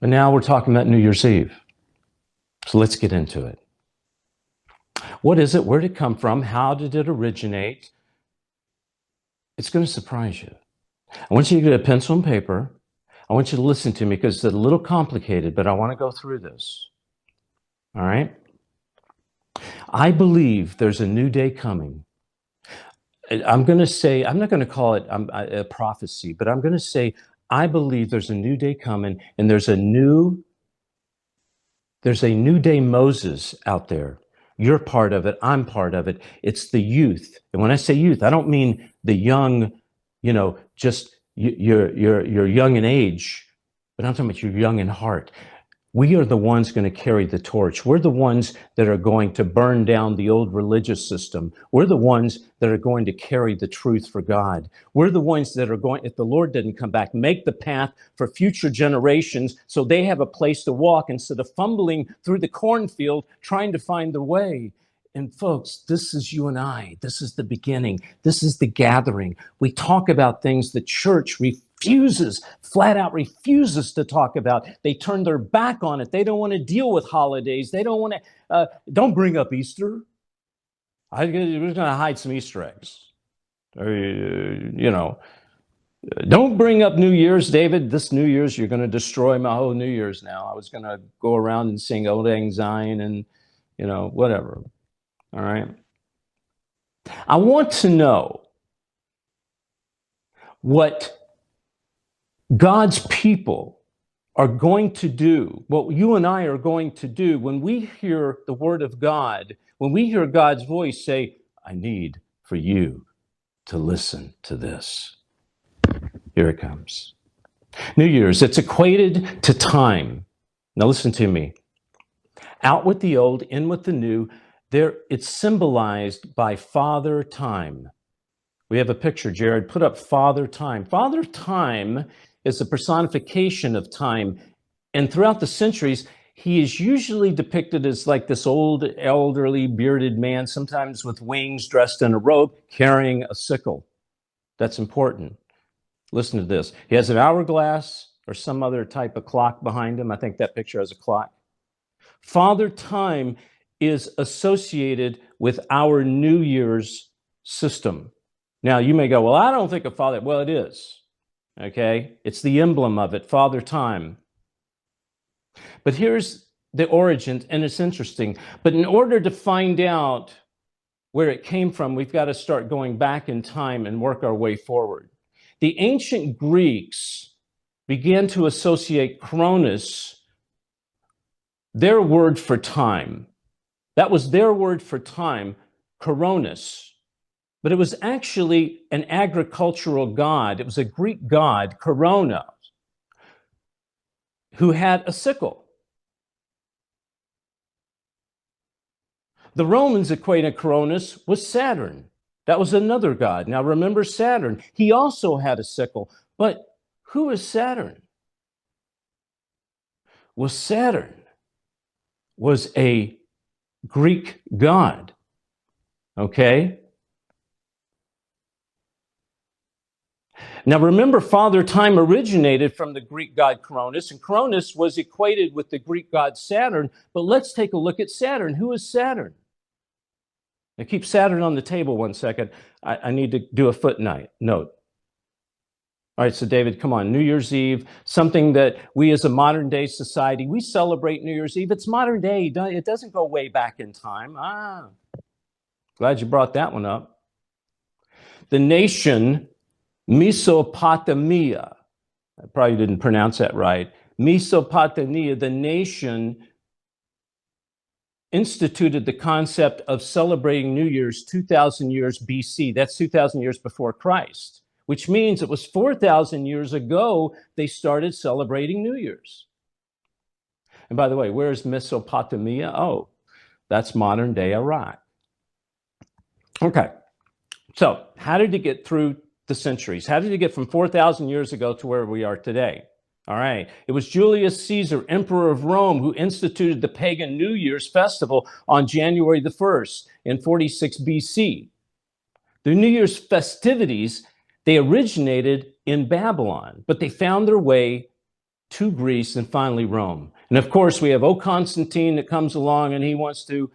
But now we're talking about New Year's Eve. So let's get into it. What is it? Where did it come from? How did it originate? It's going to surprise you. I want you to get a pencil and paper. I want you to listen to me because it's a little complicated, but I want to go through this. All right? I believe there's a new day coming. I'm going to say, I'm not going to call it a prophecy, but I'm going to say, I believe there's a new day coming, and there's a new day Moses out there. You're part of it. I'm part of it. It's the youth. And when I say youth, I don't mean the young, just you're young in age, but I'm talking about you're young in heart. We are the ones going to carry the torch. We're the ones that are going to burn down the old religious system. We're the ones that are going to carry the truth for God. We're the ones that are going, if the Lord didn't come back, make the path for future generations so they have a place to walk instead of fumbling through the cornfield trying to find their way. And folks, this is you and I. This is the beginning. This is the gathering. We talk about things the church flat out refuses to talk about. They turn their back on it. They don't want to deal with holidays. They don't want to, don't bring up Easter. We're going to hide some Easter eggs. Don't bring up New Year's, David. This New Year's, you're going to destroy my whole New Year's now. I was going to go around and sing Old Lang Syne and, whatever. All right. I want to know what God's people are going to do, what you and I are going to do when we hear the word of God, when we hear God's voice say, I need for you to listen to this. Here it comes. New Year's, it's equated to time. Now listen to me. Out with the old, in with the new. It's symbolized by Father Time. We have a picture, Jared. Put up Father Time. Father Time is a personification of time. And throughout the centuries, he is usually depicted as like this old, elderly, bearded man, sometimes with wings, dressed in a robe, carrying a sickle. That's important. Listen to this. He has an hourglass or some other type of clock behind him. I think that picture has a clock. Father Time is associated with our New Year's system. Now, you may go, well, I don't think of Father. Well, it is. Okay? It's the emblem of it, Father Time. But here's the origin, and it's interesting. But in order to find out where it came from, we've got to start going back in time and work our way forward. The ancient Greeks began to associate Kronos, their word for time. That was their word for time, Kronos. But it was actually an agricultural god. It was a Greek god, Kronos, who had a sickle. The Romans equated Kronos with Saturn. That was another god. Now remember Saturn. He also had a sickle. But who is Saturn? Well, Saturn was a Greek god. Okay? Now remember, Father Time originated from the Greek god Cronus, and Cronus was equated with the Greek god Saturn. But let's take a look at Saturn. Who is Saturn? Now keep Saturn on the table one second. I need to do a footnote. All right, so David, come on. New Year's Eve, something that we as a modern day society, we celebrate New Year's Eve. It's modern day. It doesn't go way back in time. Glad you brought that one up. The nation Mesopotamia, I probably didn't pronounce that right. Mesopotamia, the nation instituted the concept of celebrating New Year's 2,000 years BC. That's 2,000 years before Christ, which means it was 4,000 years ago they started celebrating New Year's. And by the way, where's Mesopotamia? Oh, that's modern day Iraq. Okay, so how did it get through the centuries? How did it get from 4,000 years ago to where we are today? All right, it was Julius Caesar, Emperor of Rome, who instituted the pagan New Year's festival on January the 1st in 46 BC. The New Year's festivities, they originated in Babylon, but they found their way to Greece, and finally Rome. And of course, we have Constantine that comes along, and he wants to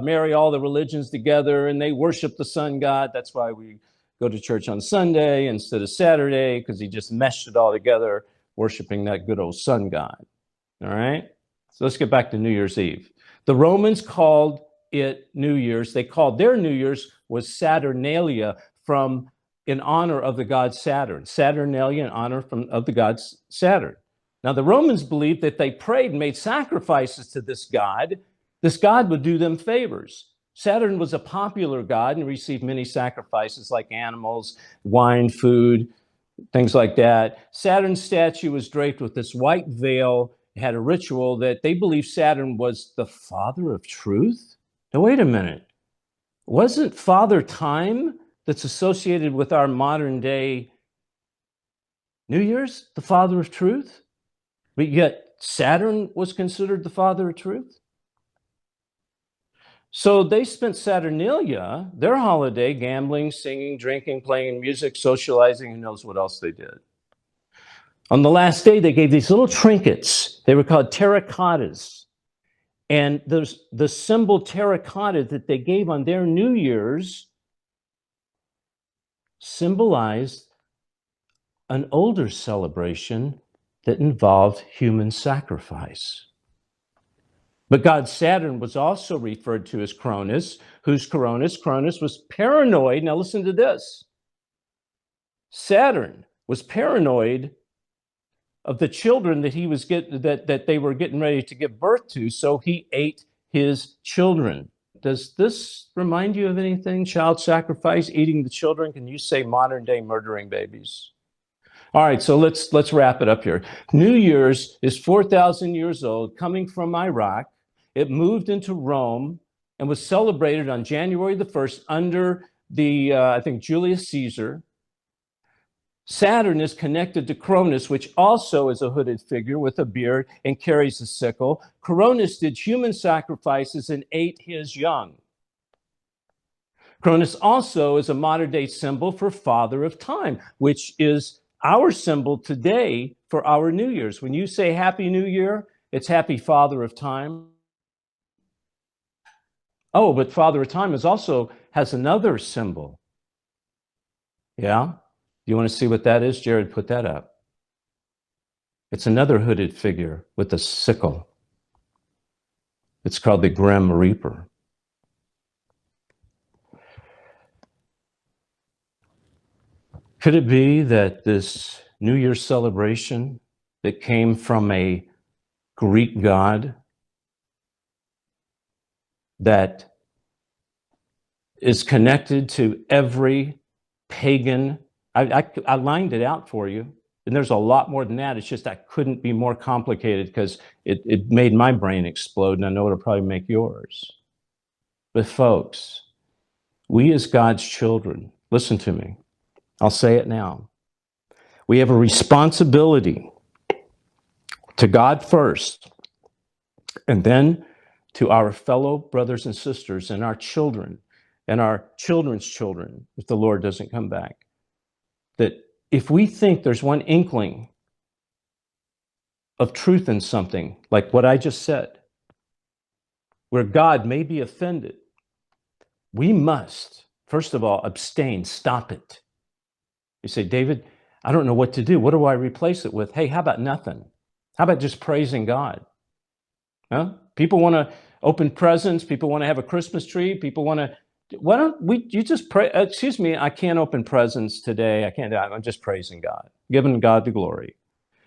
marry all the religions together, and they worship the sun god. That's why we go to church on Sunday instead of Saturday, because he just meshed it all together, worshiping that good old sun god. All right? So let's get back to New Year's Eve. The Romans called it New Year's. They called their New Year's was Saturnalia, in honor of the god Saturn. Saturnalia in honor of the god Saturn. Now, the Romans believed that they prayed and made sacrifices to this god would do them favors. Saturn was a popular god and received many sacrifices like animals, wine, food, things like that. Saturn's statue was draped with this white veil. It had a ritual that they believed Saturn was the father of truth. Now, wait a minute. Wasn't Father Time that's associated with our modern day New Year's the father of truth? But yet Saturn was considered the father of truth? So they spent Saturnalia, their holiday, gambling, singing, drinking, playing music, socializing, who knows what else they did. On the last day, they gave these little trinkets. They were called terracottas. And the symbol terracotta that they gave on their New Year's symbolized an older celebration that involved human sacrifice. But god Saturn was also referred to as Cronus. Who's Cronus? Cronus was paranoid. Now listen to this. Saturn was paranoid of the children that they were getting ready to give birth to, so he ate his children. Does this remind you of anything? Child sacrifice, eating the children? Can you say modern day murdering babies? All right, so let's wrap it up here. New Year's is 4,000 years old, coming from Iraq. It moved into Rome and was celebrated on January the 1st under I think, Julius Caesar. Saturn is connected to Cronus, which also is a hooded figure with a beard and carries a sickle. Cronus did human sacrifices and ate his young. Cronus also is a modern-day symbol for Father of Time, which is our symbol today for our New Year's. When you say Happy New Year, it's Happy Father of Time. Oh, but Father of Time has another symbol. Yeah? You want to see what that is? Jared, put that up. It's another hooded figure with a sickle. It's called the Grim Reaper. Could it be that this New Year's celebration that came from a Greek god that is connected to every pagan? I lined it out for you, and there's a lot more than that. It's just I couldn't be more complicated because it made my brain explode, and I know it'll probably make yours. But folks, we as God's children, listen to me. I'll say it now. We have a responsibility to God first, and then to our fellow brothers and sisters and our children and our children's children, if the Lord doesn't come back. That if we think there's one inkling of truth in something, like what I just said, where God may be offended, we must, first of all, abstain, stop it. You say, David, I don't know what to do. What do I replace it with? Hey, how about nothing? How about just praising God? Huh? People want to open presents. People want to have a Christmas tree. People want to, why don't you just pray? Excuse me, I can't open presents today. I'm just praising God, giving God the glory.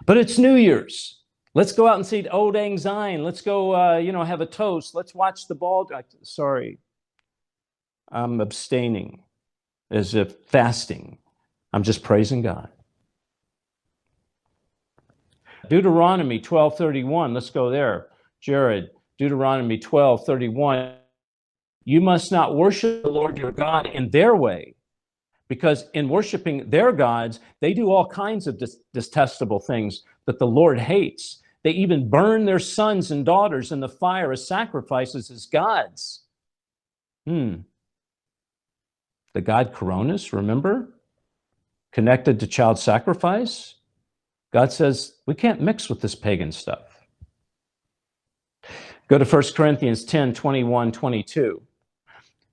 But it's New Year's. Let's go out and see Old Lang Syne. Let's go, have a toast. Let's watch the ball. Sorry, I'm abstaining as if fasting. I'm just praising God. Deuteronomy 12:31. Let's go there. Jared, Deuteronomy 12:31. You must not worship the Lord your God in their way, because in worshiping their gods, they do all kinds of detestable things that the Lord hates. They even burn their sons and daughters in the fire as sacrifices as gods. The god Cronus, remember? Connected to child sacrifice. God says we can't mix with this pagan stuff. Go to 1 Corinthians 10, 21, 22.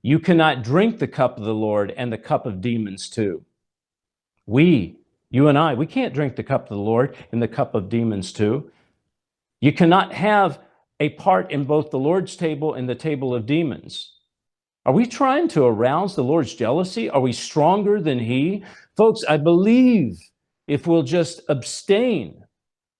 You cannot drink the cup of the Lord and the cup of demons too. You and I, we can't drink the cup of the Lord and the cup of demons too. You cannot have a part in both the Lord's table and the table of demons. Are we trying to arouse the Lord's jealousy? Are we stronger than he? Folks, I believe if we'll just abstain,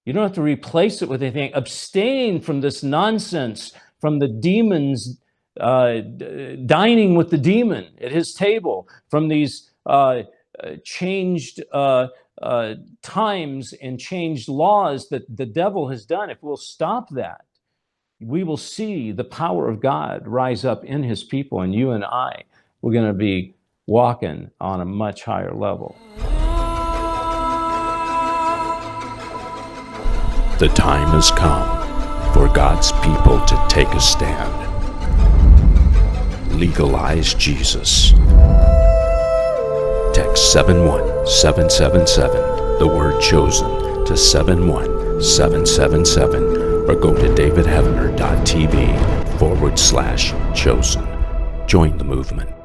you don't have to replace it with anything. Abstain from this nonsense, from the demons, dining with the demon at his table, from these changed times and changed laws that the devil has done. If we'll stop that, we will see the power of God rise up in his people, and you and I, we're going to be walking on a much higher level. The time has come for God's people to take a stand. Legalize Jesus. Text 71777, the word chosen, to 71777, or go to davidheavener.tv/chosen. Join the movement.